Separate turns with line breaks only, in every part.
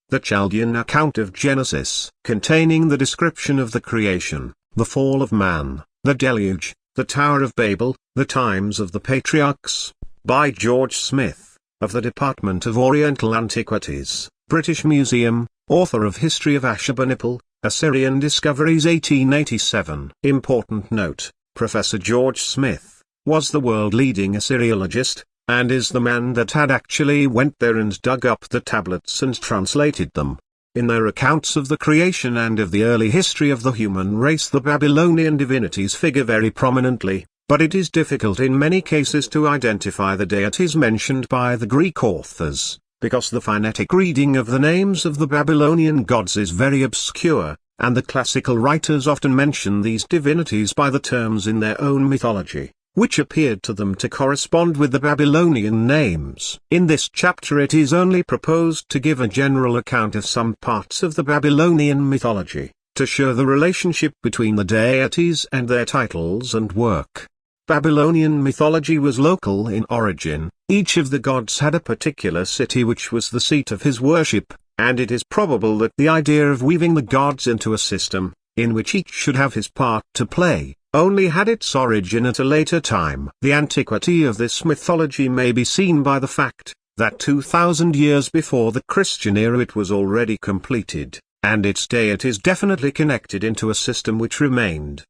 the Chaldean account of Genesis, containing the description of the creation, the fall of man, the deluge, the Tower of Babel, the times of the patriarchs, by George Smith, of the Department of Oriental Antiquities, British Museum, author of History of Ashurbanipal, Assyrian Discoveries 1887. Important note: Professor George Smith was the world-leading Assyriologist, and is the man that had actually went there and dug up the tablets and translated them. In their accounts of the creation and of the early history of the human race, the Babylonian divinities figure very prominently, but it is difficult in many cases to identify the deities mentioned by the Greek authors, because the phonetic reading of the names of the Babylonian gods is very obscure, and the classical writers often mention these divinities by the terms in their own mythology, which appeared to them to correspond with the Babylonian names. In this chapter it is only proposed to give a general account of some parts of the Babylonian mythology, to show the relationship between the deities and their titles and work. Babylonian mythology was local in origin. Each of the gods had a particular city which was the seat of his worship, and it is probable that the idea of weaving the gods into a system, in which each should have his part to play, only had its origin at a later time. The antiquity of this mythology may be seen by the fact that 2,000 years before the Christian era it was already completed, and its deities definitely connected into a system which remained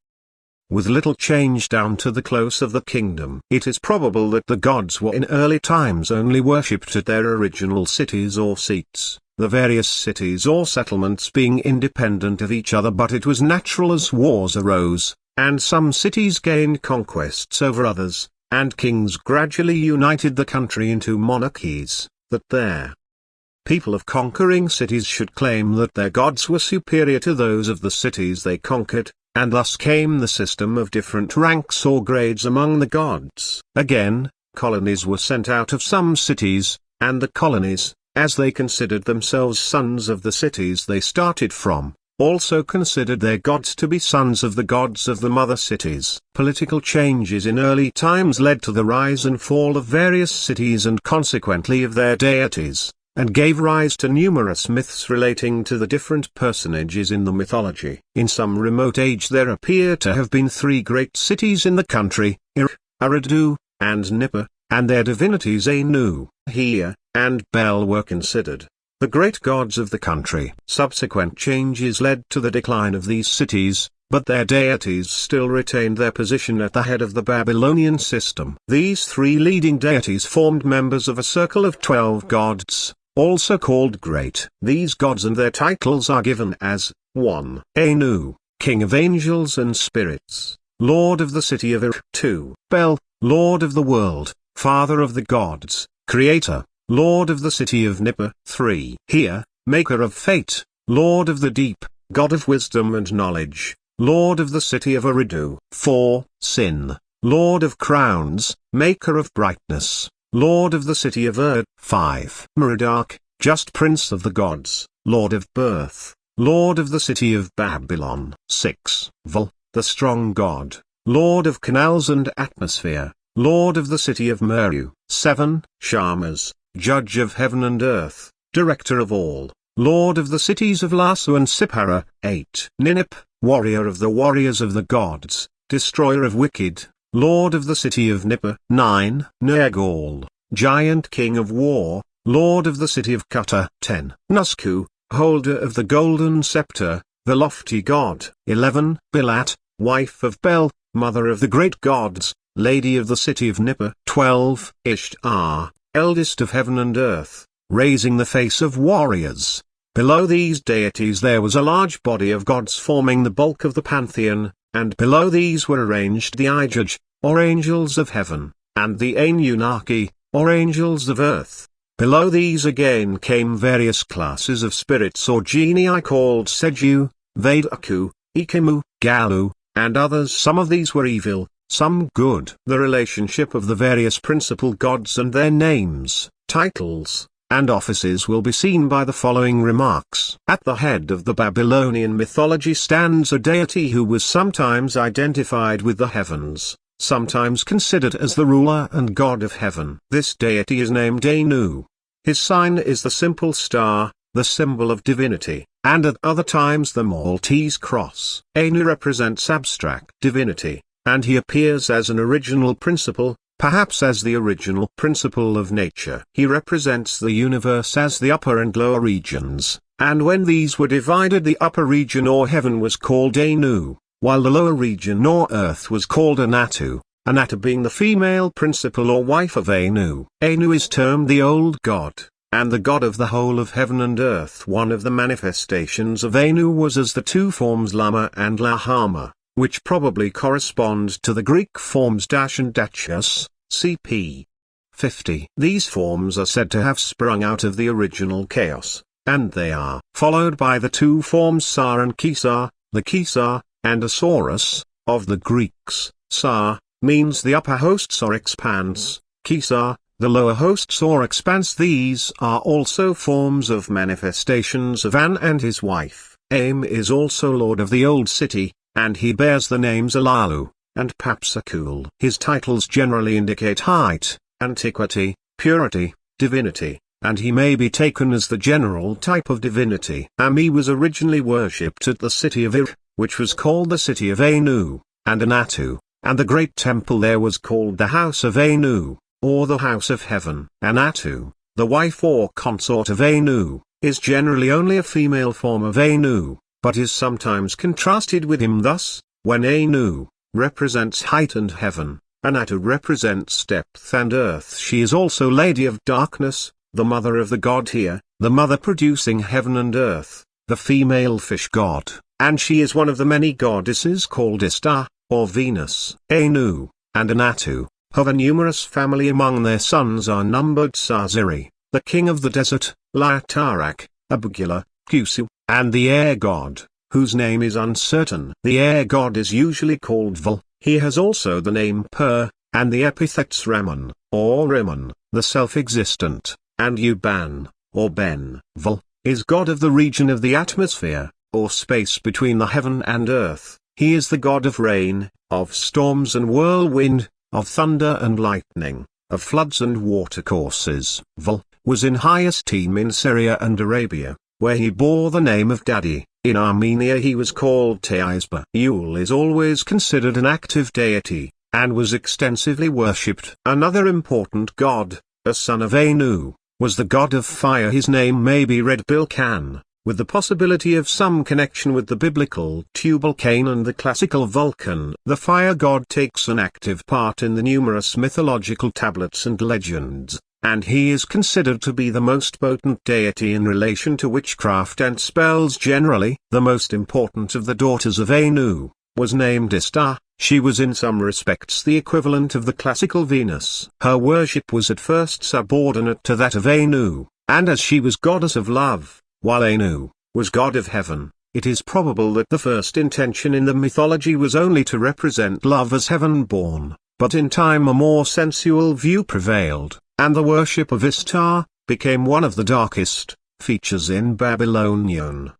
with little change down to the close of the kingdom. It is probable that the gods were in early times only worshipped at their original cities or seats, the various cities or settlements being independent of each other, but it was natural as wars arose, and some cities gained conquests over others, and kings gradually united the country into monarchies, that their people of conquering cities should claim that their gods were superior to those of the cities they conquered, and thus came the system of different ranks or grades among the gods. Again, colonies were sent out of some cities, and the colonies, as they considered themselves sons of the cities they started from, also considered their gods to be sons of the gods of the mother cities. Political changes in early times led to the rise and fall of various cities and consequently of their deities, and gave rise to numerous myths relating to the different personages in the mythology. In some remote age there appear to have been 3 great cities in the country, Eridu, and Nippur, and their divinities Anu, Hea, and Bel were considered the great gods of the country. Subsequent changes led to the decline of these cities, but their deities still retained their position at the head of the Babylonian system. These 3 leading deities formed members of a circle of 12 gods, also called Great. These gods and their titles are given as 1. Anu, King of Angels and Spirits, Lord of the City of Ir. 2. Bel, Lord of the World, Father of the Gods, Creator, Lord of the City of Nippur. 3. Hea, Maker of Fate, Lord of the Deep, God of Wisdom and Knowledge, Lord of the City of Eridu. 4. Sin, Lord of Crowns, Maker of Brightness, Lord of the City of Ur. 5. Merodach, Just Prince of the Gods, Lord of Birth, Lord of the City of Babylon. 6. Vel, the Strong God, Lord of Canals and Atmosphere, Lord of the City of Meru. 7. Shamash, Judge of Heaven and Earth, Director of all, Lord of the Cities of Lasso and Sippara. 8. Ninip, Warrior of the Warriors of the Gods, Destroyer of Wicked, Lord of the City of Nippur. 9. Nergal, Giant King of War, Lord of the City of Kuta. 10. Nusku, Holder of the Golden Scepter, the Lofty God. 11. Bilat, Wife of Bel, Mother of the Great Gods, Lady of the City of Nippur. 12. Ishtar, Eldest of Heaven and Earth, Raising the Face of Warriors. Below these deities there was a large body of gods forming the bulk of the pantheon, and below these were arranged the Ijaj, or angels of heaven, and the Anunnaki, or angels of earth. Below these again came various classes of spirits or genii called Seju, Vadaku, Ikimu, Galu, and others. Some of these were evil, some good. The relationship of the various principal gods and their names, titles, and offices will be seen by the following remarks. At the head of the Babylonian mythology stands a deity who was sometimes identified with the heavens, sometimes considered as the ruler and god of heaven. This deity is named Anu. His sign is the simple star, the symbol of divinity, and at other times the Maltese cross. Anu represents abstract divinity, and he appears as an original principle, perhaps as the original principle of nature. He represents the universe as the upper and lower regions, and when these were divided, the upper region or heaven was called Anu, while the lower region or earth was called Anatu, Anatu being the female principle or wife of Anu. Anu is termed the old god, and the god of the whole of heaven and earth. One of the manifestations of Anu was as the two forms Lama and Lahama, which probably correspond to the Greek forms Dash and Dachus, cp. 50. These forms are said to have sprung out of the original chaos, and they are followed by the two forms Sar and Kisar, the Kisar, and Asaurus, of the Greeks. Sar means the upper hosts or expanse, Kisar, the lower hosts or expanse. These are also forms of manifestations of An and his wife. Aim is also lord of the old city, and he bears the names Alalu and Papsakul. His titles generally indicate height, antiquity, purity, divinity, and he may be taken as the general type of divinity. Ami was originally worshipped at the city of Ir, which was called the city of Anu, and Anatu, and the great temple there was called the house of Anu, or the house of heaven. Anatu, the wife or consort of Anu, is generally only a female form of Anu, but is sometimes contrasted with him. Thus, when Anu represents height and heaven, Anatu represents depth and earth. She is also Lady of Darkness, the mother of the god here, the mother producing heaven and earth, the female fish god, and she is one of the many goddesses called Ishtar, or Venus. Anu and Anatu have a numerous family. Among their sons are numbered Saziri, the king of the desert, Liatarak, Abugula, Kusu, and the air god, whose name is uncertain. The air god is usually called Val. He has also the name Per, and the epithets Raman, or Riman, the self-existent, and Uban, or Ben. Val is god of the region of the atmosphere, or space between the heaven and earth. He is the god of rain, of storms and whirlwind, of thunder and lightning, of floods and watercourses. Val was in high esteem in Syria and Arabia, where he bore the name of Daddy. In Armenia he was called Teisba. Yule is always considered an active deity, and was extensively worshipped. Another important god, a son of Anu, was the god of fire. His name may be read Bilkan, with the possibility of some connection with the biblical Tubal-Cain and the classical Vulcan. The fire god takes an active part in the numerous mythological tablets and legends, and he is considered to be the most potent deity in relation to witchcraft and spells generally. The most important of the daughters of Anu was named Ishtar. She was in some respects the equivalent of the classical Venus. Her worship was at first subordinate to that of Anu, and as she was goddess of love, while Anu was god of heaven, it is probable that the first intention in the mythology was only to represent love as heaven-born, but in time a more sensual view prevailed, and the worship of Ishtar became one of the darkest features in Babylonian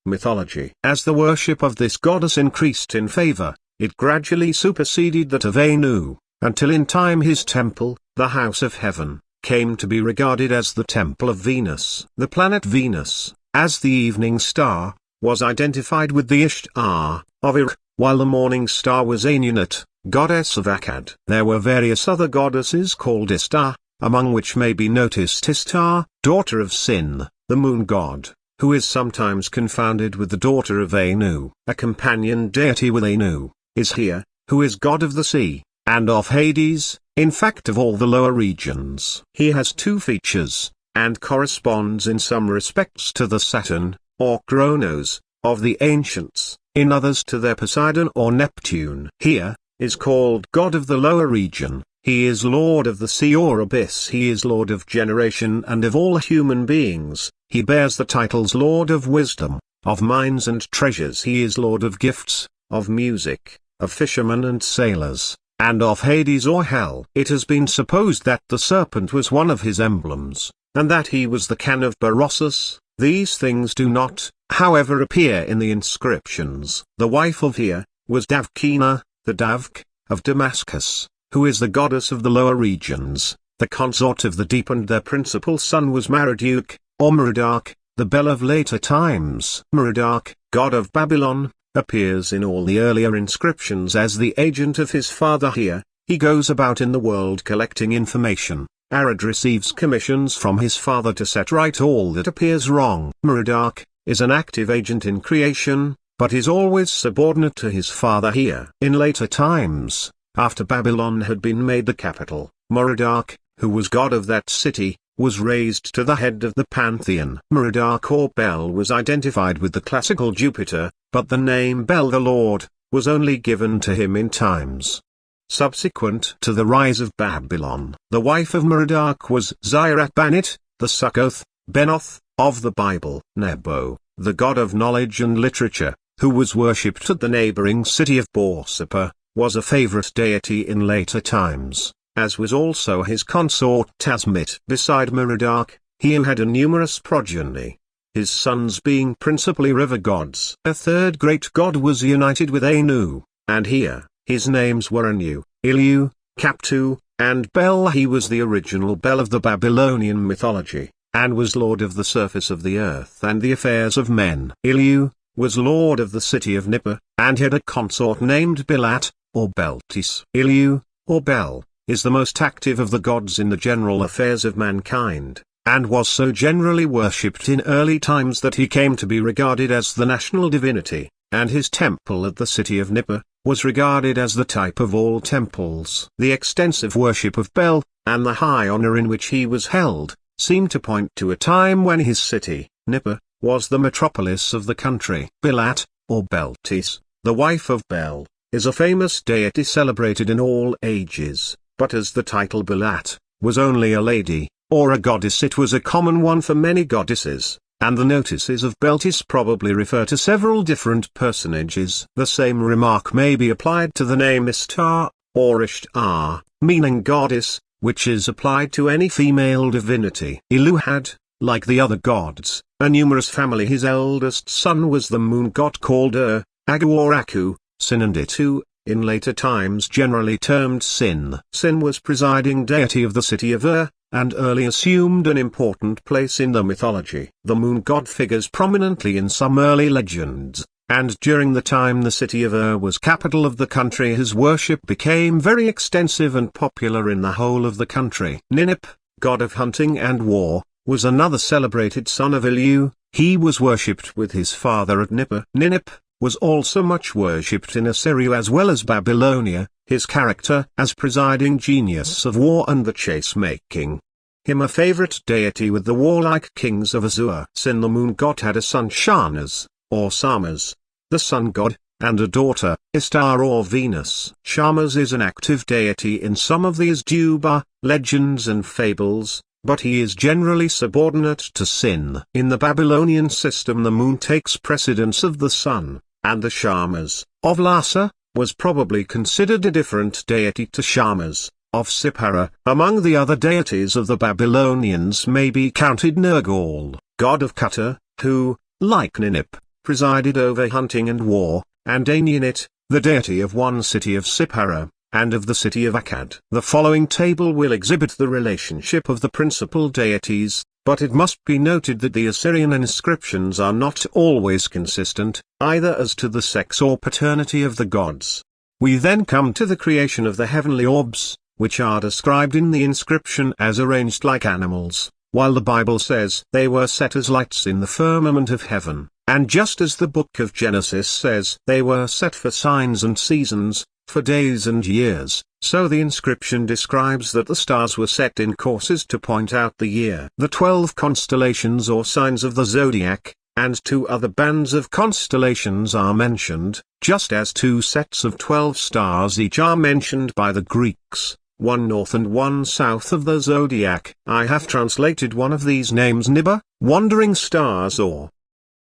mythology. As the worship of this goddess increased in favor, it gradually superseded that of Anu, until in time his temple, the house of heaven, came to be regarded as the temple of Venus. The planet Venus, as the evening star, was identified with the Ishtar of Ir, while the morning star was Anunat, goddess of Akkad. There were various other goddesses called Ishtar, among which may be noticed Ishtar, daughter of Sin, the moon god, who is sometimes confounded with the daughter of Anu. A companion deity with Anu is Hea, who is god of the sea, and of Hades, in fact of all the lower regions. He has two features, and corresponds in some respects to the Saturn, or Kronos, of the ancients, in others to their Poseidon or Neptune. Hea is called god of the lower region. He is lord of the sea or abyss. He is lord of generation and of all human beings. He bears the titles Lord of Wisdom, of Mines and Treasures. He is Lord of Gifts, of Music, of Fishermen and Sailors, and of Hades or Hell. It has been supposed that the serpent was one of his emblems, and that he was the Can of Berossus. These things do not, however, appear in the inscriptions. The wife of Hea was Davkina, the Davk, of Damascus, who is the goddess of the lower regions, the consort of the deep, and their principal son was Merodach, or Merodach, the Bel of later times. Merodach, god of Babylon, appears in all the earlier inscriptions as the agent of his father here. He goes about in the world collecting information. Arad receives commissions from his father to set right all that appears wrong. Merodach is an active agent in creation, but is always subordinate to his father here. In later times, after Babylon had been made the capital, Merodach, who was god of that city, was raised to the head of the pantheon. Merodach or Bel was identified with the classical Jupiter, but the name Bel the Lord was only given to him in times subsequent to the rise of Babylon. The wife of Merodach was Zirat-Banit, the Sukkoth, Benoth, of the Bible. Nebo, the god of knowledge and literature, who was worshipped at the neighboring city of Borsippa, was a favorite deity in later times, as was also his consort Tiamat. Beside Merodach, he had a numerous progeny, his sons being principally river gods. A third great god was united with Anu, and here, his names were Anu, Ilu, Kaptu, and Bel. He was the original Bel of the Babylonian mythology, and was lord of the surface of the earth and the affairs of men. Ilu was lord of the city of Nippur, and had a consort named Bilat, or Beltis. Ilu, or Bel, is the most active of the gods in the general affairs of mankind, and was so generally worshipped in early times that he came to be regarded as the national divinity, and his temple at the city of Nippur was regarded as the type of all temples. The extensive worship of Bel, and the high honor in which he was held, seem to point to a time when his city, Nippur, was the metropolis of the country. Bilat, or Beltis, the wife of Bel, is a famous deity celebrated in all ages, but as the title Bilat was only a lady, or a goddess, it was a common one for many goddesses, and the notices of Beltis probably refer to several different personages. The same remark may be applied to the name Ishtar, or Ishtar, meaning goddess, which is applied to any female divinity. Ilu had, like the other gods, a numerous family. His eldest son was the moon god called Agu or Aku, Sin and Itu, in later times generally termed Sin. Sin was presiding deity of the city of and early assumed an important place in the mythology. The moon god figures prominently in some early legends, and during the time the city of was capital of the country, his worship became very extensive and popular in the whole of the country. Ninip, god of hunting and war, was another celebrated son of Ilu. He was worshipped with his father at Nippur. Ninip was also much worshipped in Assyria as well as Babylonia, his character as presiding genius of war and the chase-making him a favorite deity with the warlike kings of Assur. Sin, the moon god, had a son Shamaz, or Samas, the sun god, and a daughter, Ishtar or Venus. Shamaz is an active deity in some of the Azduba legends and fables, but he is generally subordinate to Sin. In the Babylonian system, the moon takes precedence of the sun, and the Shamaz, of Lhasa, was probably considered a different deity to Shamaz, of Sippara. Among the other deities of the Babylonians may be counted Nergal, god of Qatar, who, like Ninip, presided over hunting and war, and Anunit, the deity of one city of Sippara, and of the city of Akkad. The following table will exhibit the relationship of the principal deities, but it must be noted that the Assyrian inscriptions are not always consistent, either as to the sex or paternity of the gods. We then come to the creation of the heavenly orbs, which are described in the inscription as arranged like animals, while the Bible says they were set as lights in the firmament of heaven, and just as the book of Genesis says they were set for signs and seasons, for days and years, so the inscription describes that the stars were set in courses to point out the year. The 12 constellations or signs of the zodiac, and 2 other bands of constellations are mentioned, just as 2 sets of 12 stars each are mentioned by the Greeks, one north and one south of the zodiac. I have translated one of these names Niba, wandering stars or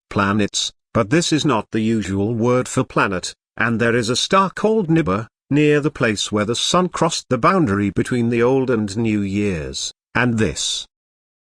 planets, but this is not the usual word for planet, and there is a star called Niba, near the place where the sun crossed the boundary between the Old and New Years, and this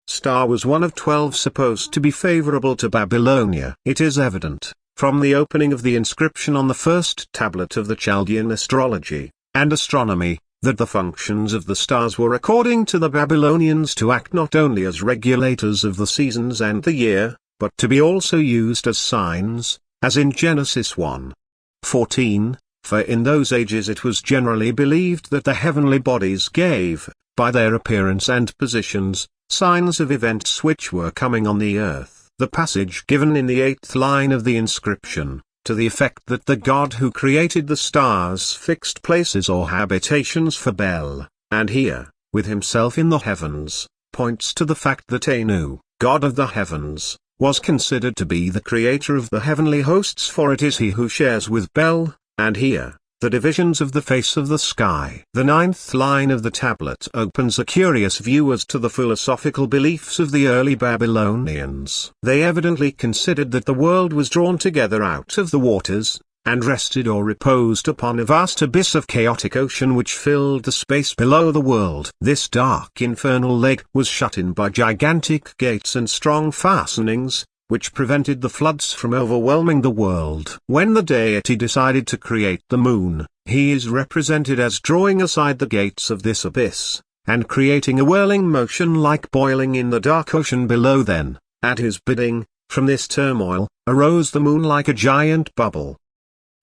star was one of 12 supposed to be favorable to Babylonia. It is evident, from the opening of the inscription on the first tablet of the Chaldean astrology and astronomy, that the functions of the stars were according to the Babylonians to act not only as regulators of the seasons and the year, but to be also used as signs, as in Genesis 1:14, for in those ages it was generally believed that the heavenly bodies gave, by their appearance and positions, signs of events which were coming on the earth. The passage given in the 8th line of the inscription, to the effect that the God who created the stars fixed places or habitations for Bel, and here, with himself in the heavens, points to the fact that Anu, God of the heavens, was considered to be the creator of the heavenly hosts, for it is he who shares with Bel, and here, the divisions of the face of the sky. The 9th line of the tablet opens a curious view as to the philosophical beliefs of the early Babylonians. They evidently considered that the world was drawn together out of the waters, and rested or reposed upon a vast abyss of chaotic ocean which filled the space below the world. This dark infernal lake was shut in by gigantic gates and strong fastenings, which prevented the floods from overwhelming the world. When the deity decided to create the moon, he is represented as drawing aside the gates of this abyss, and creating a whirling motion like boiling in the dark ocean below. Then, at his bidding, from this turmoil, arose the moon like a giant bubble,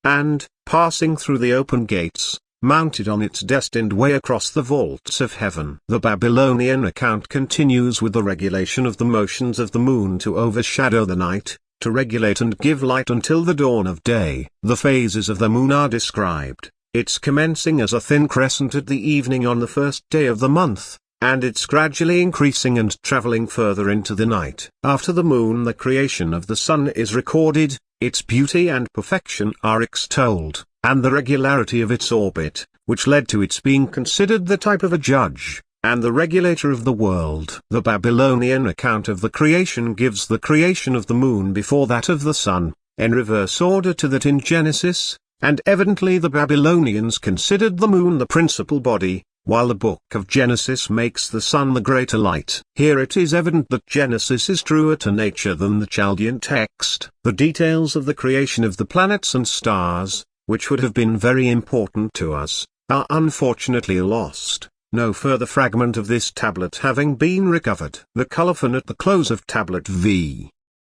and, passing through the open gates, mounted on its destined way across the vaults of heaven. The Babylonian account continues with the regulation of the motions of the moon to overshadow the night, to regulate and give light until the dawn of day. The phases of the moon are described, its commencing as a thin crescent at the evening on the first day of the month, and its gradually increasing and traveling further into the night. After the moon, the creation of the sun is recorded, its beauty and perfection are extolled, and the regularity of its orbit, which led to its being considered the type of a judge, and the regulator of the world. The Babylonian account of the creation gives the creation of the moon before that of the sun, in reverse order to that in Genesis, and evidently the Babylonians considered the moon the principal body, while the book of Genesis makes the sun the greater light. Here it is evident that Genesis is truer to nature than the Chaldean text. The details of the creation of the planets and stars, which would have been very important to us, are unfortunately lost, no further fragment of this tablet having been recovered. The colophon at the close of tablet V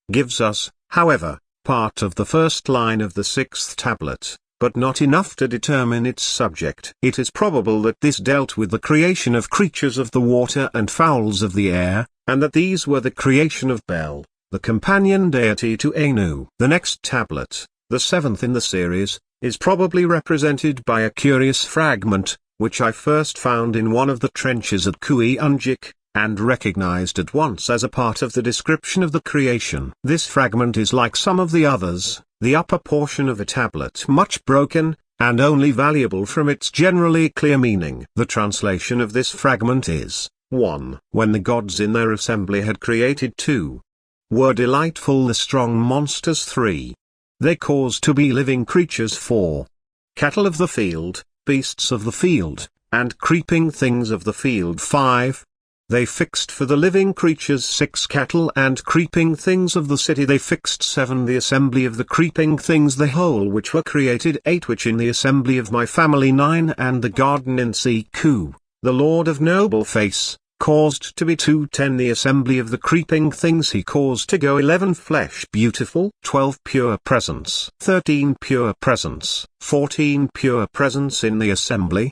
gives us, however, part of the first line of the 6th tablet, but not enough to determine its subject. It is probable that this dealt with the creation of creatures of the water and fowls of the air, and that these were the creation of Bel, the companion deity to Anu. The next tablet, the 7th in the series, is probably represented by a curious fragment, which I first found in one of the trenches at Kui-Unjik, and recognized at once as a part of the description of the creation. This fragment is like some of the others, the upper portion of a tablet much broken, and only valuable from its generally clear meaning. The translation of this fragment is, 1. When the gods in their assembly had created 2. Were delightful the strong monsters 3. They caused to be living creatures 4. Cattle of the field, beasts of the field, and creeping things of the field 5. They fixed for the living creatures 6 cattle and creeping things of the city they fixed 7 the assembly of the creeping things the whole which were created 8 which in the assembly of my family 9 and the garden in Siku, the Lord of noble face, caused to be 2 10 the assembly of the creeping things he caused to go 11 flesh beautiful 12 pure presence 13 pure presence 14 pure presence in the assembly.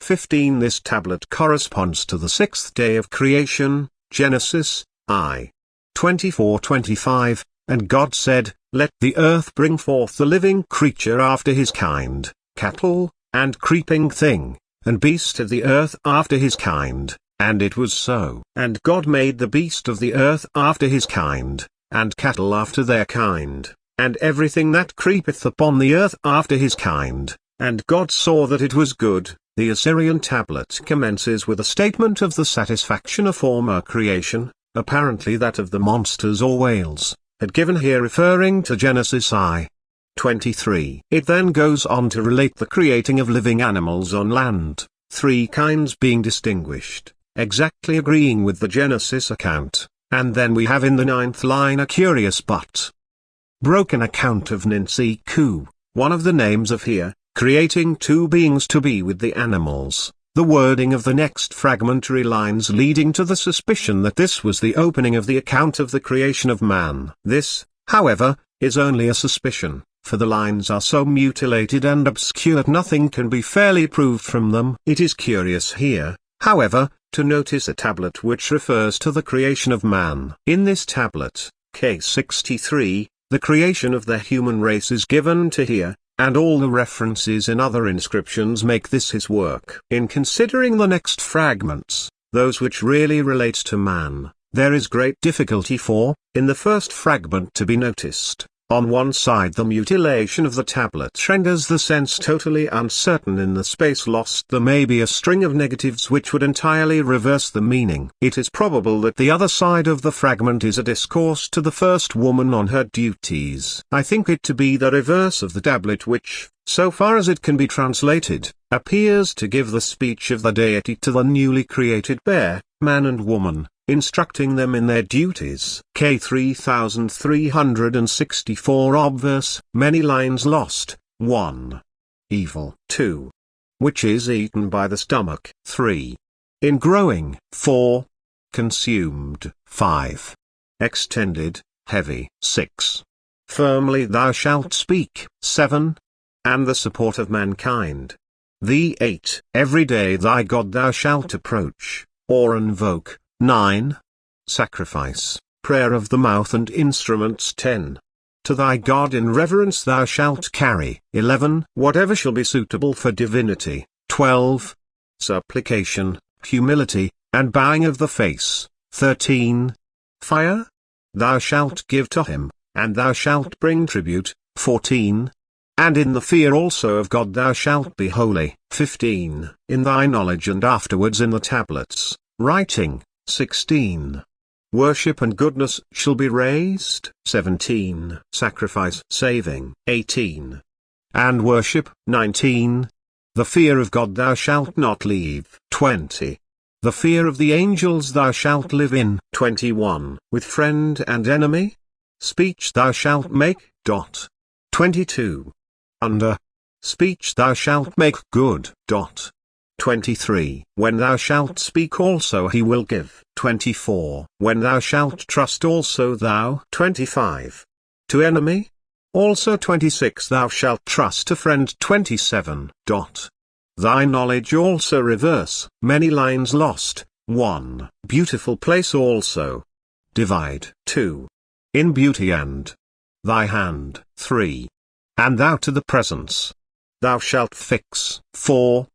15 This tablet corresponds to the 6th day of creation, Genesis, I. 24:25, and God said, Let the earth bring forth the living creature after his kind, cattle, and creeping thing, and beast of the earth after his kind, and it was so. And God made the beast of the earth after his kind, and cattle after their kind, and everything that creepeth upon the earth after his kind, and God saw that it was good. The Assyrian tablet commences with a statement of the satisfaction a former creation, apparently that of the monsters or whales, had given here referring to Genesis I. 23. It then goes on to relate the creating of living animals on land, 3 kinds being distinguished, exactly agreeing with the Genesis account, and then we have in the 9th line a curious but broken account of Ninsiku, one of the names of here, creating 2 beings to be with the animals, the wording of the next fragmentary lines leading to the suspicion that this was the opening of the account of the creation of man. This, however, is only a suspicion, for the lines are so mutilated and obscure that nothing can be fairly proved from them. It is curious here, however, to notice a tablet which refers to the creation of man. In this tablet, K63, the creation of the human race is given to here, and all the references in other inscriptions make this his work. In considering the next fragments, those which really relate to man, there is great difficulty for, in the first fragment to be noticed, on one side the mutilation of the tablet renders the sense totally uncertain. In the space lost there may be a string of negatives which would entirely reverse the meaning. It is probable that the other side of the fragment is a discourse to the first woman on her duties. I think it to be the reverse of the tablet which, so far as it can be translated, appears to give the speech of the deity to the newly created pair, man and woman, instructing them in their duties. K3364 obverse, many lines lost, 1. Evil, 2. Which is eaten by the stomach, 3. In growing, 4. Consumed, 5. Extended, heavy, 6. Firmly thou shalt speak, 7. And the support of mankind. The 8. Every day thy God thou shalt approach, or invoke, 9. Sacrifice, prayer of the mouth and instruments, 10. To thy God in reverence thou shalt carry, 11. Whatever shall be suitable for divinity, 12. Supplication, humility, and bowing of the face, 13. Fire? Thou shalt give to him, and thou shalt bring tribute, 14. And in the fear also of God thou shalt be holy, 15. In thy knowledge and afterwards in the tablets, writing, 16. Worship and goodness shall be raised, 17. Sacrifice, saving, 18. And worship, 19. The fear of God thou shalt not leave, 20. The fear of the angels thou shalt live in, 21. With friend and enemy? Speech thou shalt make, 22. Under. Speech thou shalt make good, 23. When thou shalt speak also he will give. 24. When thou shalt trust also thou. 25. To enemy? Also 26. Thou shalt trust a friend. 27. Thy knowledge also reverse. Many lines lost. 1. Beautiful place also. Divide. 2. In beauty and. Thy hand. 3. And thou to the presence. Thou shalt fix. 4.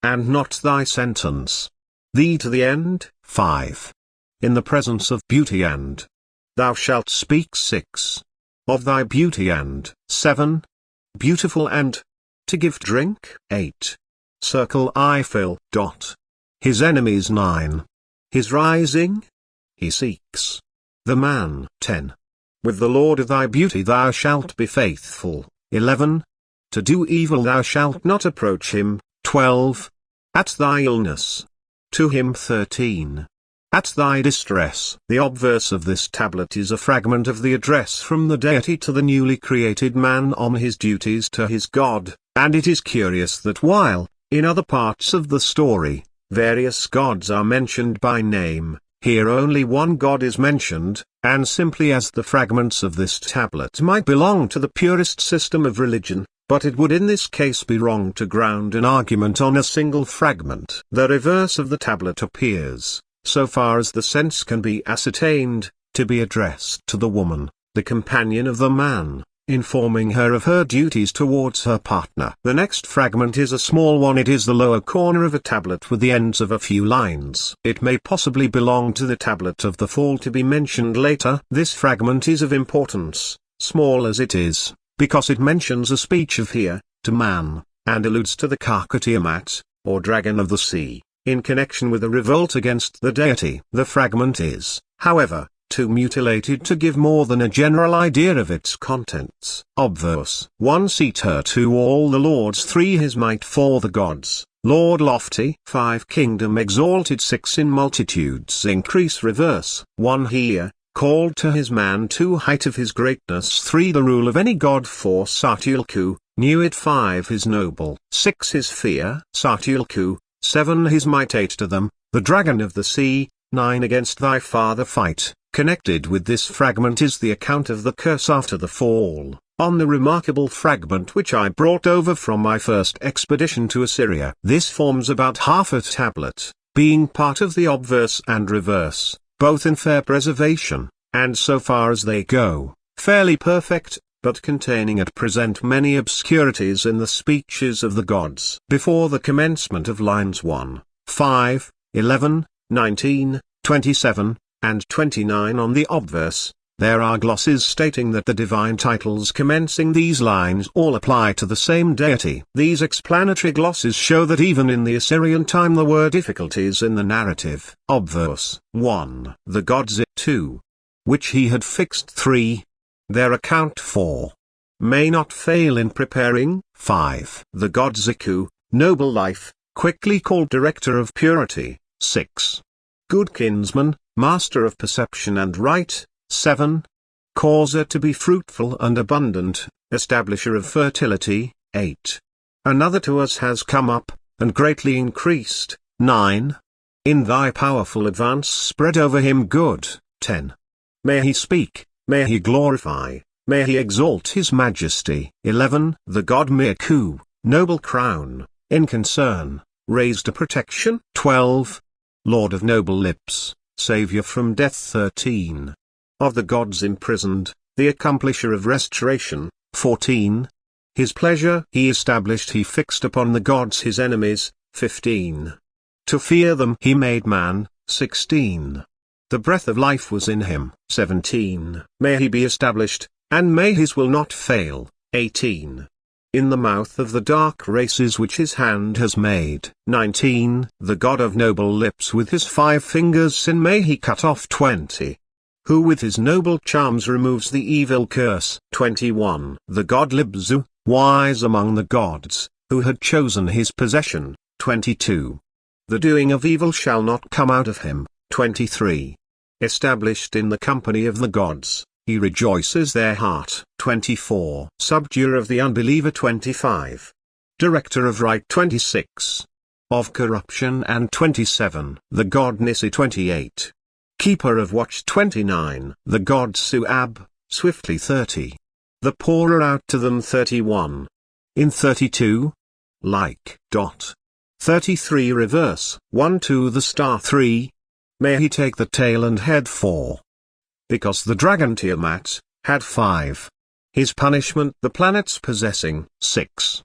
And not thy sentence. Thee to the end, 5. In the presence of beauty and. Thou shalt speak, 6. Of thy beauty and, 7. Beautiful and. To give drink, 8. Circle I fill, His enemies, 9. His rising? He seeks. The man, 10. With the Lord of thy beauty thou shalt be faithful, 11. To do evil thou shalt not approach him, 12. At thy illness. To him, 13. At thy distress. The obverse of this tablet is a fragment of the address from the deity to the newly created man on his duties to his God, and it is curious that while, in other parts of the story, various gods are mentioned by name, here only one God is mentioned, and simply as the fragments of this tablet might belong to the purest system of religion, but it would in this case be wrong to ground an argument on a single fragment. The reverse of the tablet appears, so far as the sense can be ascertained, to be addressed to the woman, the companion of the man, informing her of her duties towards her partner. The next fragment is a small one. It is the lower corner of a tablet with the ends of a few lines. It may possibly belong to the tablet of the fall to be mentioned later. This fragment is of importance, small as it is, because it mentions a speech of here, to man, and alludes to the Karka Tiamat, or dragon of the sea, in connection with a revolt against the deity. The fragment is, however, too mutilated to give more than a general idea of its contents. Obverse. 1 Seat her to all the lords, 3 His might for the gods, Lord lofty, 5 Kingdom exalted, 6 In multitudes increase. Reverse. 1 Here, called to his man, 2 Height of his greatness, 3 The rule of any god, 4 Satulku, knew it, 5 His noble, 6 His fear, Satulku, 7 His might 8 To them, the dragon of the sea, 9 Against thy father fight. Connected with this fragment is the account of the curse after the fall, on the remarkable fragment which I brought over from my first expedition to Assyria. This forms about half a tablet, being part of the obverse and reverse, both in fair preservation, and so far as they go, fairly perfect, but containing at present many obscurities in the speeches of the gods. Before the commencement of lines 1, 5, 11, 19, 27, and 29 on the obverse, there are glosses stating that the divine titles commencing these lines all apply to the same deity. These explanatory glosses show that even in the Assyrian time there were difficulties in the narrative. Obverse 1. The gods 2. Which he had fixed 3. Their account 4. May not fail in preparing. 5. The god Ziku, noble life, quickly called director of purity. 6. Good kinsman, master of perception and right. 7. Causer to be fruitful and abundant, establisher of fertility. 8. Another to us has come up, and greatly increased. 9. In thy powerful advance spread over him good. 10. May he speak, may he glorify, may he exalt his majesty. 11. The god Mirku, noble crown, in concern, raised a protection. 12. Lord of noble lips, Saviour from death. 13. Of the gods imprisoned, the accomplisher of restoration. 14. His pleasure he established, he fixed upon the gods his enemies. 15. To fear them he made man. 16. The breath of life was in him. 17. May he be established, and may his will not fail. 18. In the mouth of the dark races which his hand has made. 19. The god of noble lips with his 5 fingers sin may he cut off. 20. Who with his noble charms removes the evil curse. 21. The god Libzu, wise among the gods, who had chosen his possession. 22. The doing of evil shall not come out of him. 23. Established in the company of the gods, he rejoices their heart. 24. Subduer of the unbeliever. 25. Director of right. 26. Of corruption. And 27. The god Nissi. 28. Keeper of watch. 29. The god Suab, swiftly. 30. The pourer out to them. 31. In 32. Like. 33 Reverse. 1 to the star. 3. May he take the tail and head. 4. Because the dragon Tiamat had 5. His punishment the planets possessing. 6.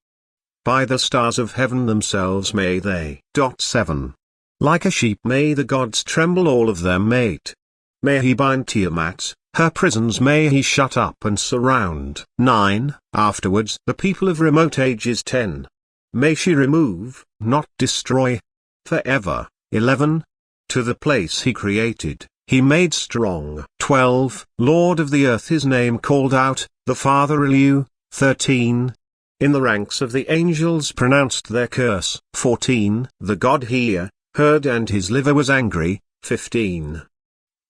By the stars of heaven themselves may they. 7. Like a sheep may the gods tremble, all of them. 8. May he bind Tiamat, her prisons may he shut up and surround. 9. Afterwards the people of remote ages. 10. May she remove, not destroy, forever. 11. To the place he created, he made strong. 12. Lord of the earth his name called out, the Father Elu. 13. In the ranks of the angels pronounced their curse. 14. The god Hea, heard and his liver was angry. 15.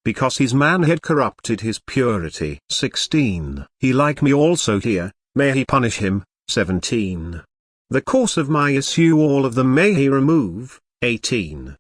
Because his man had corrupted his purity. 16. He like me also here, may he punish him. 17. The course of my issue all of them may he remove. 18.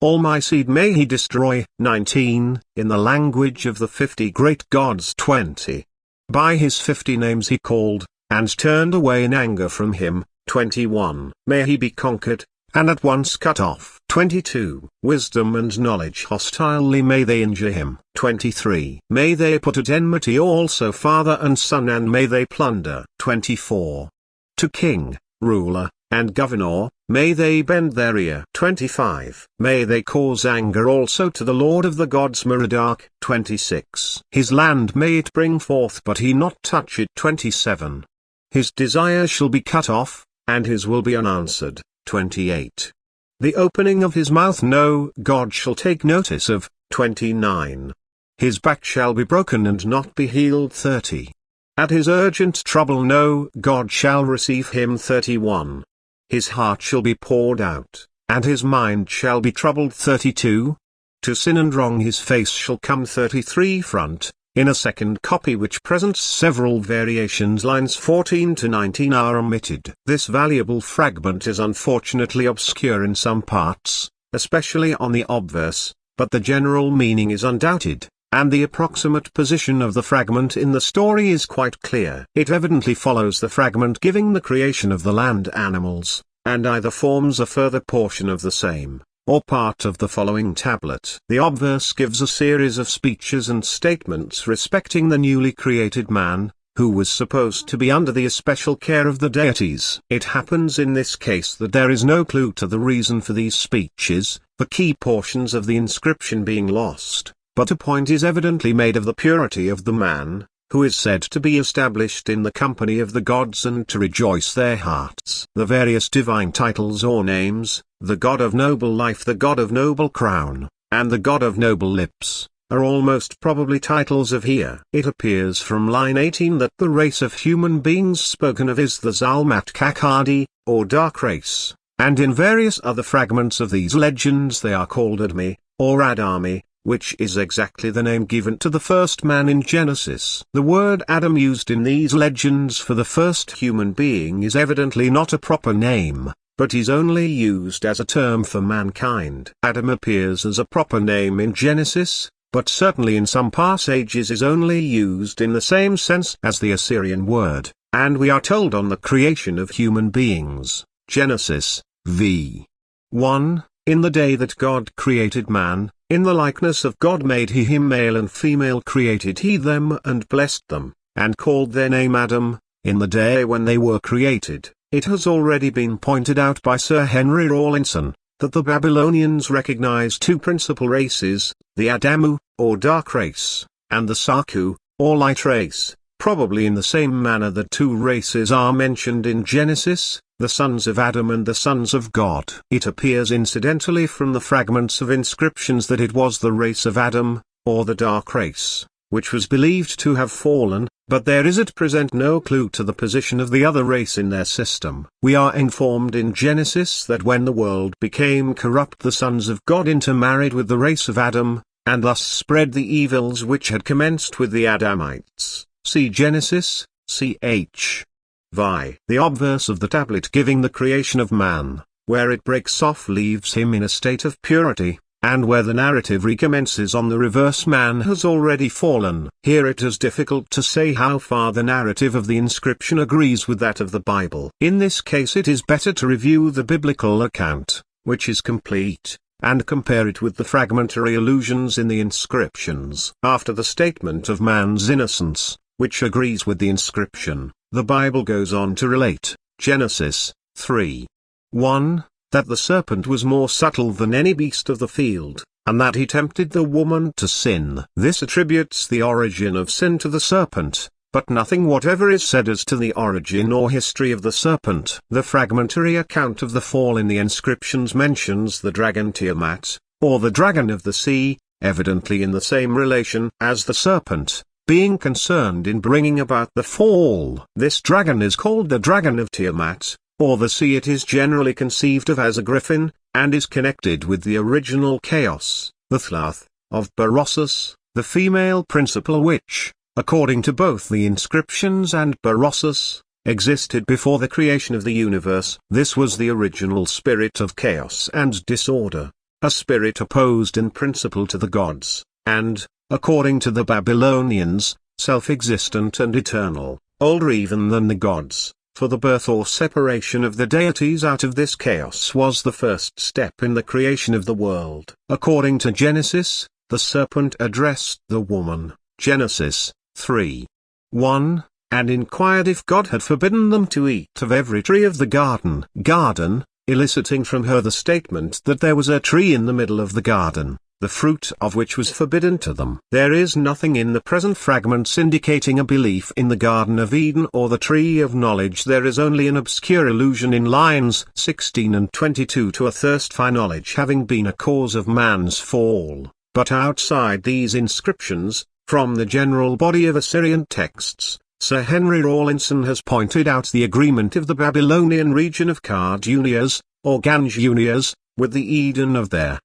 All my seed may he destroy. 19. In the language of the 50 great gods. 20. By his 50 names he called, and turned away in anger from him. 21. May he be conquered, and at once cut off. 22. Wisdom and knowledge hostilely may they injure him. 23. May they put at enmity also father and son, and may they plunder. 24. To king, ruler, and governor, may they bend their ear. 25. May they cause anger also to the Lord of the gods Merodach. 26. His land may it bring forth, but he not touch it. 27. His desire shall be cut off, and his will be unanswered. 28. The opening of his mouth no god shall take notice of. 29. His back shall be broken and not be healed. 30. At his urgent trouble no god shall receive him. 31. His heart shall be poured out, and his mind shall be troubled. 32. To sin and wrong his face shall come. 33. Front, In a second copy which presents several variations, lines 14 to 19 are omitted. This valuable fragment is unfortunately obscure in some parts, especially on the obverse, but the general meaning is undoubted, and the approximate position of the fragment in the story is quite clear. It evidently follows the fragment giving the creation of the land animals, and either forms a further portion of the same, or part of the following tablet. The obverse gives a series of speeches and statements respecting the newly created man, who was supposed to be under the especial care of the deities. It happens in this case that there is no clue to the reason for these speeches, the key portions of the inscription being lost, but a point is evidently made of the purity of the man, who is said to be established in the company of the gods and to rejoice their hearts. The various divine titles or names, the god of noble life, the god of noble crown, and the god of noble lips, are all most probably titles of Ea. It appears from line 18 that the race of human beings spoken of is the Zalmat Kakadi, or dark race, and in various other fragments of these legends they are called Admi, or Adami, which is exactly the name given to the first man in Genesis. The word Adam used in these legends for the first human being is evidently not a proper name, but is only used as a term for mankind. Adam appears as a proper name in Genesis, but certainly in some passages is only used in the same sense as the Assyrian word, and we are told on the creation of human beings, Genesis, v. 1, in the day that God created man, in the likeness of God made he him, male and female created he them, and blessed them, and called their name Adam, in the day when they were created. It has already been pointed out by Sir Henry Rawlinson, that the Babylonians recognized two principal races, the Adamu, or dark race, and the Saku, or light race, probably in the same manner that two races are mentioned in Genesis, the sons of Adam and the sons of God. It appears incidentally from the fragments of inscriptions that it was the race of Adam, or the dark race, which was believed to have fallen, but there is at present no clue to the position of the other race in their system. We are informed in Genesis that when the world became corrupt, the sons of God intermarried with the race of Adam, and thus spread the evils which had commenced with the Adamites. See Genesis, ch. Vi. The obverse of the tablet giving the creation of man, where it breaks off, leaves him in a state of purity, and where the narrative recommences on the reverse, man has already fallen. Here it is difficult to say how far the narrative of the inscription agrees with that of the Bible. In this case it is better to review the biblical account, which is complete, and compare it with the fragmentary allusions in the inscriptions. After the statement of man's innocence, which agrees with the inscription, the Bible goes on to relate, Genesis 3. 1, that the serpent was more subtle than any beast of the field, and that he tempted the woman to sin. This attributes the origin of sin to the serpent, but nothing whatever is said as to the origin or history of the serpent. The fragmentary account of the fall in the inscriptions mentions the dragon Tiamat, or the dragon of the sea, evidently in the same relation as the serpent, being concerned in bringing about the fall. This dragon is called the dragon of Tiamat, or the sea. It is generally conceived of as a griffin, and is connected with the original chaos, the Thlath, of Berossus, the female principal which, according to both the inscriptions and Berossus, existed before the creation of the universe. This was the original spirit of chaos and disorder, a spirit opposed in principle to the gods, and, according to the Babylonians, self-existent and eternal, older even than the gods, for the birth or separation of the deities out of this chaos was the first step in the creation of the world. According to Genesis, the serpent addressed the woman, Genesis 3. 1, and inquired if God had forbidden them to eat of every tree of the garden, eliciting from her the statement that there was a tree in the middle of the garden, the fruit of which was forbidden to them. There is nothing in the present fragments indicating a belief in the Garden of Eden or the Tree of Knowledge. There is only an obscure allusion in lines 16 and 22 to a thirst for knowledge having been a cause of man's fall, but outside these inscriptions, from the general body of Assyrian texts, Sir Henry Rawlinson has pointed out the agreement of the Babylonian region of Cardunias, or Ganjunias, with the Eden of their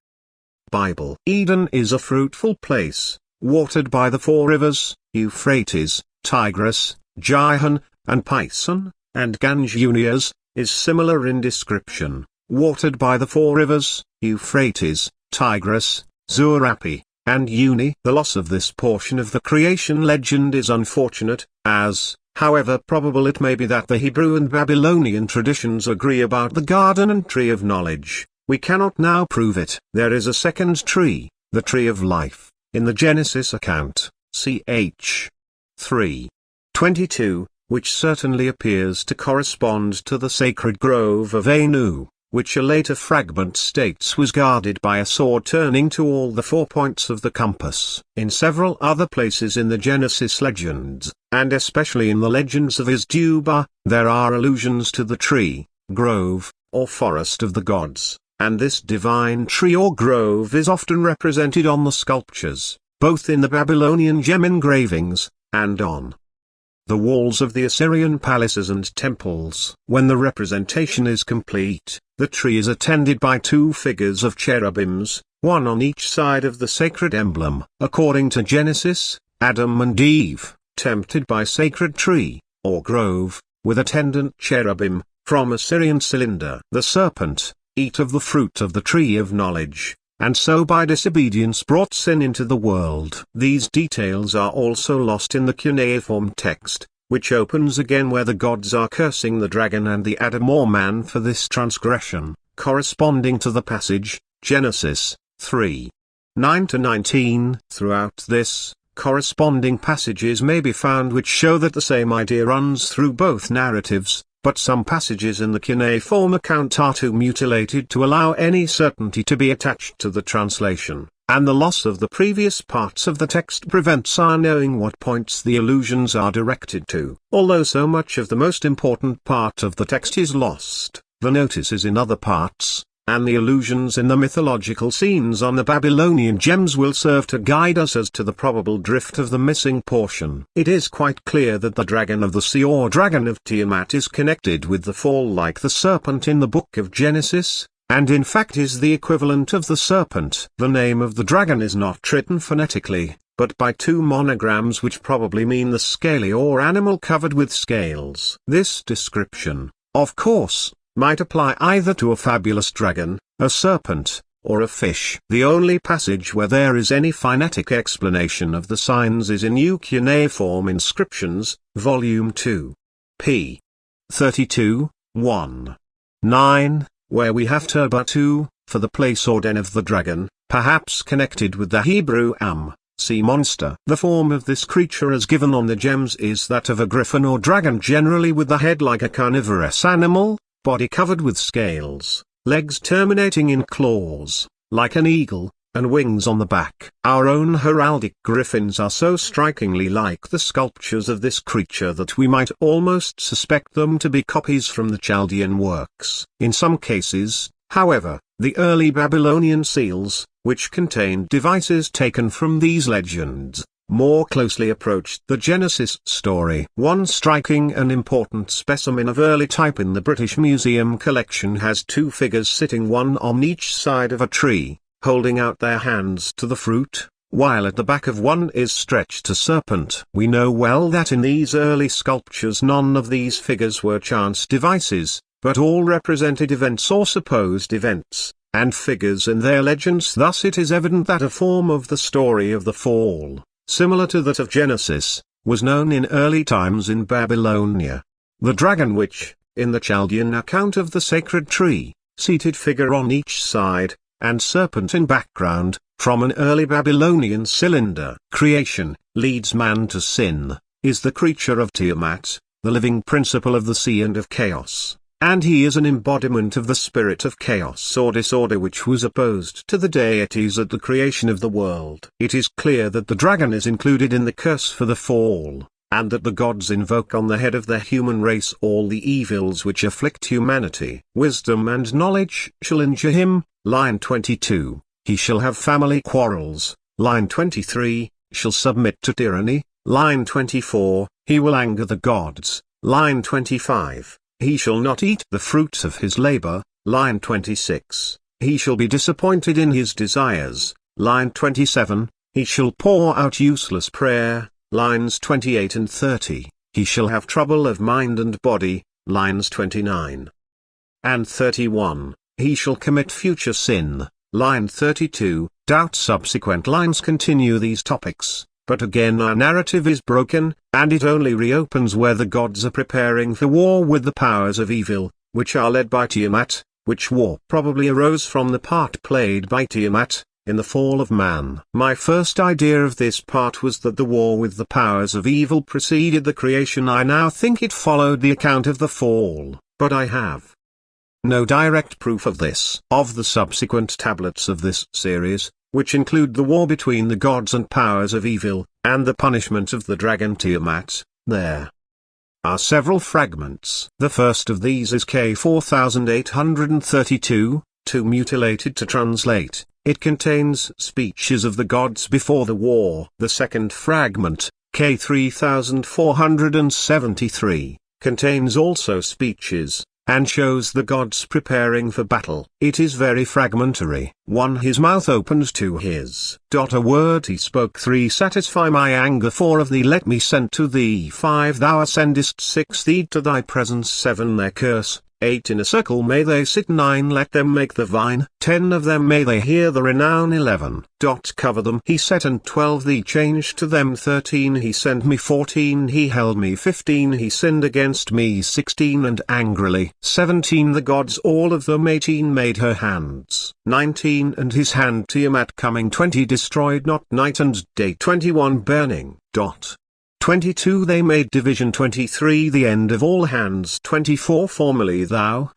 Bible. Eden is a fruitful place, watered by the four rivers, Euphrates, Tigris, Gihon, and Pison, and Ganges, is similar in description, watered by the four rivers, Euphrates, Tigris, Zurapi, and Uni. The loss of this portion of the creation legend is unfortunate, as, however probable it may be that the Hebrew and Babylonian traditions agree about the garden and tree of knowledge, we cannot now prove it. There is a second tree, the tree of life, in the Genesis account, ch. 3:22, which certainly appears to correspond to the sacred grove of Anu, which a later fragment states was guarded by a sword turning to all the 4 points of the compass. In several other places in the Genesis legends, and especially in the legends of Isduba, there are allusions to the tree, grove, or forest of the gods, and this divine tree or grove is often represented on the sculptures, both in the Babylonian gem engravings, and on the walls of the Assyrian palaces and temples. When the representation is complete, the tree is attended by 2 figures of cherubims, one on each side of the sacred emblem. According to Genesis, Adam and Eve, tempted by sacred tree, or grove, with attendant cherubim, from Assyrian cylinder. The serpent, eat of the fruit of the tree of knowledge, and so by disobedience brought sin into the world. These details are also lost in the cuneiform text, which opens again where the gods are cursing the dragon and the Adam or man for this transgression, corresponding to the passage, Genesis 3:9-19. Throughout this, corresponding passages may be found which show that the same idea runs through both narratives, but some passages in the cuneiform account are too mutilated to allow any certainty to be attached to the translation, and the loss of the previous parts of the text prevents our knowing what points the allusions are directed to. Although so much of the most important part of the text is lost, the notices in other parts, and the allusions in the mythological scenes on the Babylonian gems will serve to guide us as to the probable drift of the missing portion. It is quite clear that the dragon of the sea or dragon of Tiamat is connected with the fall like the serpent in the book of Genesis, and in fact is the equivalent of the serpent. The name of the dragon is not written phonetically, but by 2 monograms which probably mean the scaly or animal covered with scales. This description, of course, might apply either to a fabulous dragon, a serpent, or a fish. The only passage where there is any phonetic explanation of the signs is in New Cuneiform Inscriptions, Volume 2. p. 32, 1-9, where we have Turbatu, for the place or den of the dragon, perhaps connected with the Hebrew sea monster. The form of this creature as given on the gems is that of a griffin or dragon, generally with the head like a carnivorous animal, body covered with scales, legs terminating in claws, like an eagle, and wings on the back. Our own heraldic griffins are so strikingly like the sculptures of this creature that we might almost suspect them to be copies from the Chaldean works. In some cases, however, the early Babylonian seals, which contained devices taken from these legends, more closely approached the Genesis story. One striking and important specimen of early type in the British Museum collection has 2 figures sitting one on each side of a tree, holding out their hands to the fruit, while at the back of one is stretched a serpent. We know well that in these early sculptures none of these figures were chance devices, but all represented events or supposed events, and figures in their legends. Thus it is evident that a form of the story of the fall, similar to that of Genesis, was known in early times in Babylonia. The dragon which, in the Chaldean account of the sacred tree, seated figure on each side, and serpent in background, from an early Babylonian cylinder. Creation, leads man to sin, is the creature of Tiamat, the living principle of the sea and of chaos, and he is an embodiment of the spirit of chaos or disorder which was opposed to the deities at the creation of the world. It is clear that the dragon is included in the curse for the fall, and that the gods invoke on the head of the human race all the evils which afflict humanity. Wisdom and knowledge shall injure him, line 22, he shall have family quarrels, line 23, shall submit to tyranny, line 24, he will anger the gods, line 25. He shall not eat the fruits of his labor, line 26. He shall be disappointed in his desires, line 27. He shall pour out useless prayer, lines 28 and 30. He shall have trouble of mind and body, lines 29 and 31. He shall commit future sin, line 32. Subsequent lines continue these topics, but again our narrative is broken, and it only reopens where the gods are preparing for war with the powers of evil, which are led by Tiamat, which war probably arose from the part played by Tiamat in the fall of man. My first idea of this part was that the war with the powers of evil preceded the creation. I now think it followed the account of the fall, but I have no direct proof of this. Of the subsequent tablets of this series, which include the war between the gods and powers of evil, and the punishment of the dragon Tiamat, there are several fragments. The first of these is K 4832, too mutilated to translate. It contains speeches of the gods before the war. The second fragment, K 3473, contains also speeches, and shows the gods preparing for battle. It is very fragmentary. 1. His mouth opened to his. A word he spoke. 3. Satisfy my anger. 4. Of thee let me send to thee. 5. Thou ascendest. 6. Thee to thy presence. 7. Their curse. 8. In a circle may they sit. 9. Let them make the vine. 10. Of them may they hear the renown. 11. Cover them he set, and 12. Thee changed to them. 13. He sent me. 14. He held me. 15. He sinned against me. 16. And angrily. 17. The gods all of them. 18. Made her hands. 19. And his hand Tiamat coming. 20. Destroyed not night and day. 21. Burning. 22. They made division. 23. The end of all hands. 24. Formerly thou.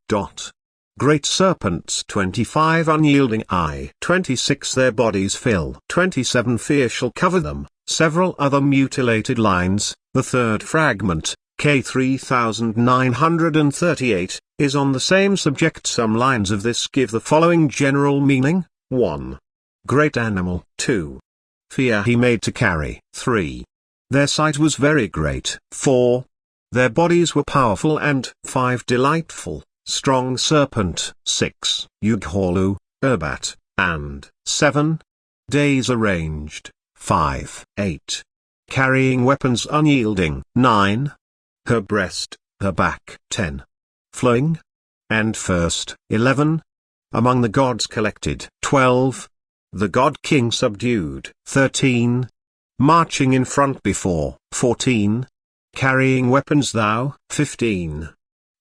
Great serpents. 25. Unyielding eye. 26. Their bodies fill. 27. Fear shall cover them. Several other mutilated lines. The third fragment, K 3938, is on the same subject. Some lines of this give the following general meaning. 1. Great animal. 2. Fear he made to carry. 3. Their sight was very great. 4. Their bodies were powerful, and 5. Delightful, strong serpent. 6. Yugholu, Erbat, and 7. Days arranged. 5. 8. Carrying weapons unyielding. 9. Her breast, her back. 10. Flowing, and first. 11. Among the gods collected. 12. The god king subdued. 13. Marching in front before. 14. Carrying weapons thou. 15.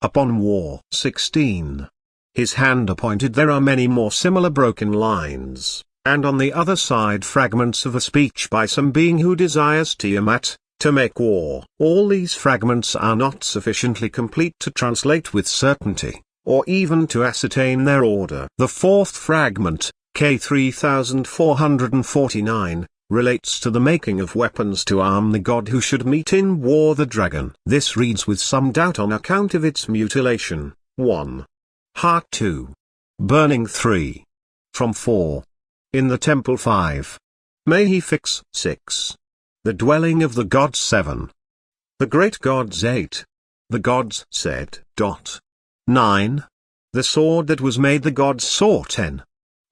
Upon war. 16. His hand appointed. There are many more similar broken lines, and on the other side fragments of a speech by some being who desires Tiamat to make war. All these fragments are not sufficiently complete to translate with certainty, or even to ascertain their order. The fourth fragment, K 3449, relates to the making of weapons to arm the god who should meet in war the dragon. This reads with some doubt on account of its mutilation. 1. Heart. 2. Burning. 3. From 4. In the temple. 5. May he fix. 6. The dwelling of the gods. 7. The great gods. 8. The gods said. 9. The sword that was made the gods saw. 10.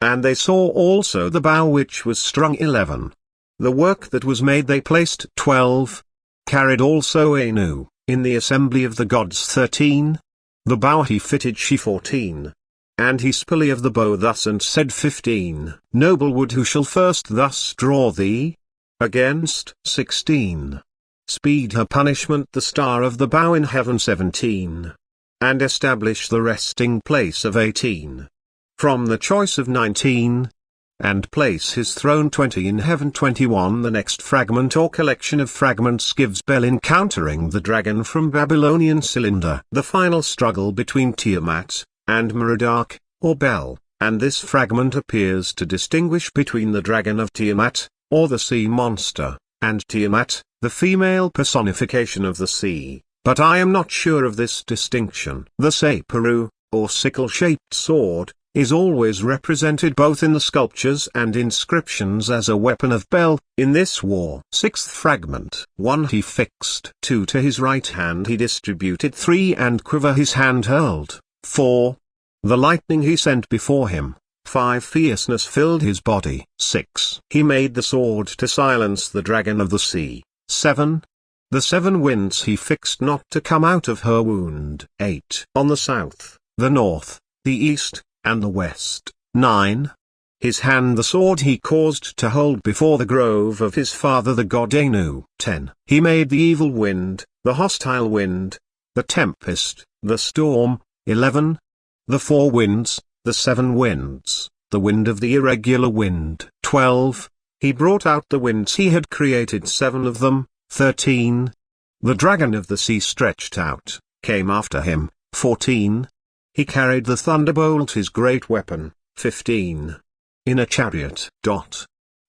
And they saw also the bow which was strung. 11. The work that was made they placed. 12. Carried also Anu, in the assembly of the gods. 13. The bow he fitted. She. 14. And he spilly of the bow thus and said. 15. Noble wood, who shall first thus draw thee against. 16. Speed her punishment the star of the bow in heaven. 17. And establish the resting place of. 18. From the choice of. 19. And place his throne. 20. In heaven. 21. The next fragment or collection of fragments gives Bel encountering the dragon from Babylonian cylinder. The final struggle between Tiamat and Merodach, or Bel, and this fragment appears to distinguish between the dragon of Tiamat, or the sea monster, and Tiamat, the female personification of the sea, but I am not sure of this distinction. The Saperu, or sickle-shaped sword, is always represented both in the sculptures and inscriptions as a weapon of Bel, in this war. Sixth fragment. 1. He fixed. 2. To his right hand he distributed. 3. And quiver his hand hurled. 4. The lightning he sent before him. 5. Fierceness filled his body. 6. He made the sword to silence the dragon of the sea. 7. The 7 winds he fixed not to come out of her wound. 8. On the south, the north, the east, and the west. 9. His hand the sword he caused to hold before the grove of his father the god Anu. 10. He made the evil wind, the hostile wind, the tempest, the storm. 11. The 4 winds, the 7 winds, the wind of the irregular wind. 12. He brought out the winds he had created 7 of them. 13. The dragon of the sea stretched out, came after him. 14. He carried the thunderbolt his great weapon. 15. In a chariot.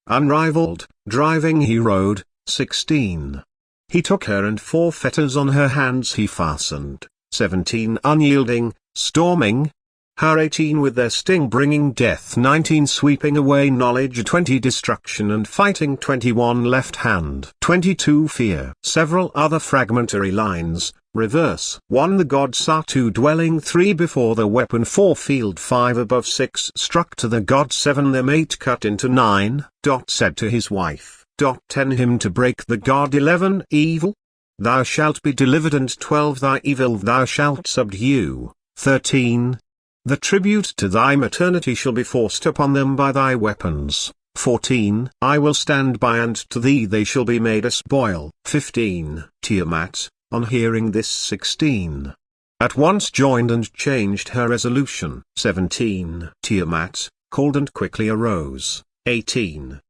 Unrivaled, driving he rode. 16. He took her and 4 fetters on her hands he fastened. 17. Unyielding, storming her. 18. With their sting bringing death. 19. Sweeping away knowledge. 20. Destruction and fighting. 21. Left hand. 22. Fear. Several other fragmentary lines. Reverse. 1. The god Sa. 2. Dwelling. 3. Before the weapon. 4. Field. 5. Above. 6. Struck to the god. 7. Them 8. Cut into. 9. Said to his wife. 10. Him to break the god. 11. Evil. Thou shalt be delivered. And 12. Thy evil thou shalt subdue. 13. The tribute to thy maternity shall be forced upon them by thy weapons. 14. I will stand by and to thee they shall be made a spoil. 15. Tiamat, on hearing this. 16. At once joined and changed her resolution. 17. Tiamat, called and quickly arose. 18.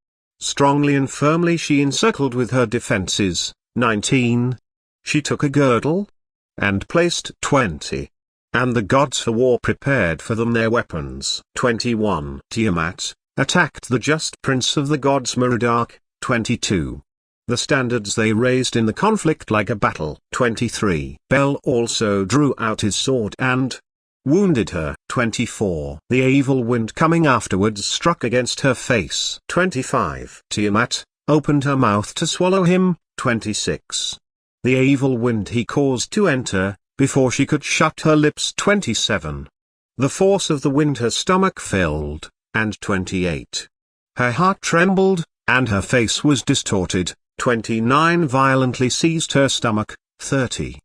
Strongly and firmly she encircled with her defenses. 19. She took a girdle and placed 20. And the gods for war prepared for them their weapons. 21. Tiamat attacked the just prince of the gods Merodach. 22. The standards they raised in the conflict like a battle. 23. Bel also drew out his sword and wounded her. 24. The evil wind coming afterwards struck against her face. 25. Tiamat opened her mouth to swallow him. 26. The evil wind he caused to enter before she could shut her lips. 27. The force of the wind her stomach filled. And 28. Her heart trembled, and her face was distorted. 29. Violently seized her stomach. 30.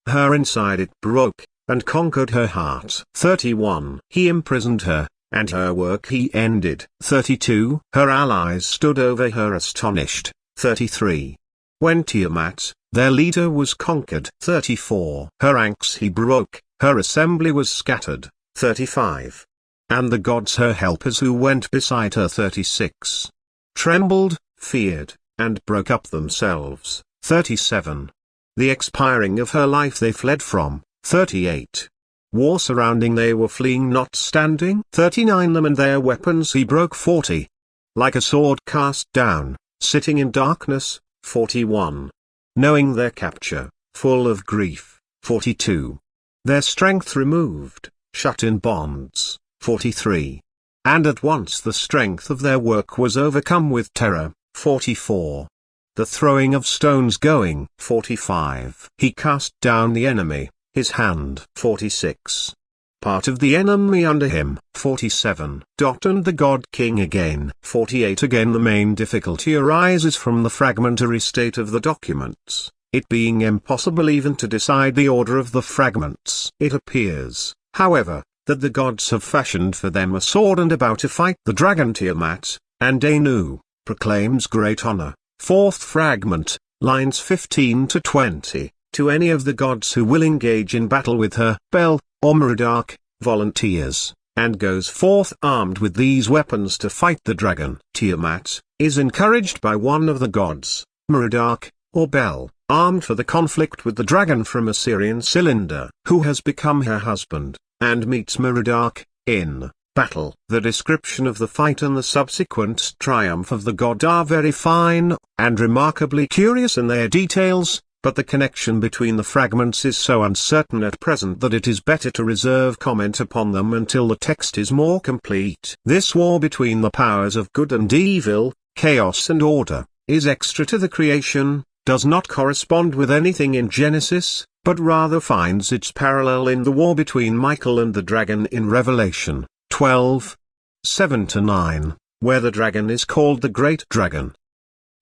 Her inside it broke, and conquered her heart. 31. He imprisoned her, and her work he ended. 32. Her allies stood over her astonished. 33. When Tiamat, their leader, was conquered. 34. Her ranks he broke, her assembly was scattered. 35. And the gods her helpers who went beside her. 36. Trembled, feared, and broke up themselves. 37. The expiring of her life they fled from. 38. War surrounding they were fleeing not standing. 39. Them and their weapons he broke. 40. Like a sword cast down, sitting in darkness. 41. Knowing their capture, full of grief. 42. Their strength removed, shut in bonds. 43. And at once the strength of their work was overcome with terror. 44. The throwing of stones going. 45. He cast down the enemy, his hand. 46. Part of the enemy under him. 47. And the god king again. 48. Again the main difficulty arises from the fragmentary state of the documents, it being impossible even to decide the order of the fragments. It appears, however, that the gods have fashioned for them a sword and about to fight the dragon Tiamat, and Anu proclaims great honor. Fourth fragment, lines 15 to 20, to any of the gods who will engage in battle with her. Bel, or Merodach, volunteers, and goes forth armed with these weapons to fight the dragon. Tiamat is encouraged by one of the gods, Merodach, or Bel, armed for the conflict with the dragon from Assyrian Cylinder, who has become her husband, and meets Merodach in battle. The description of the fight and the subsequent triumph of the god are very fine, and remarkably curious in their details, but the connection between the fragments is so uncertain at present that it is better to reserve comment upon them until the text is more complete. This war between the powers of good and evil, chaos and order, is extra to the creation, does not correspond with anything in Genesis, but rather finds its parallel in the war between Michael and the dragon in Revelation 12. 7-9, where the dragon is called the great dragon.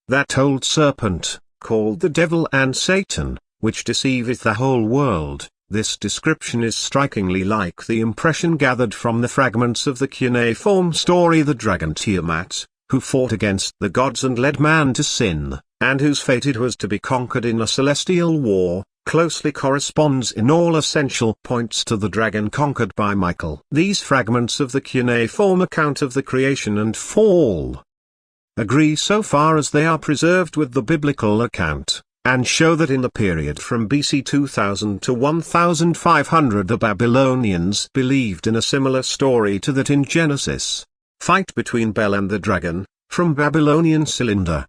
That old serpent, called the devil and Satan, which deceiveth the whole world. This description is strikingly like the impression gathered from the fragments of the cuneiform story the dragon Tiamat, who fought against the gods and led man to sin, and whose fate it was to be conquered in a celestial war, closely corresponds in all essential points to the dragon conquered by Michael. These fragments of the cuneiform account of the creation and fall agree so far as they are preserved with the biblical account, and show that in the period from BC 2000 to 1500 the Babylonians believed in a similar story to that in Genesis. Fight between Bel and the dragon, from Babylonian Cylinder.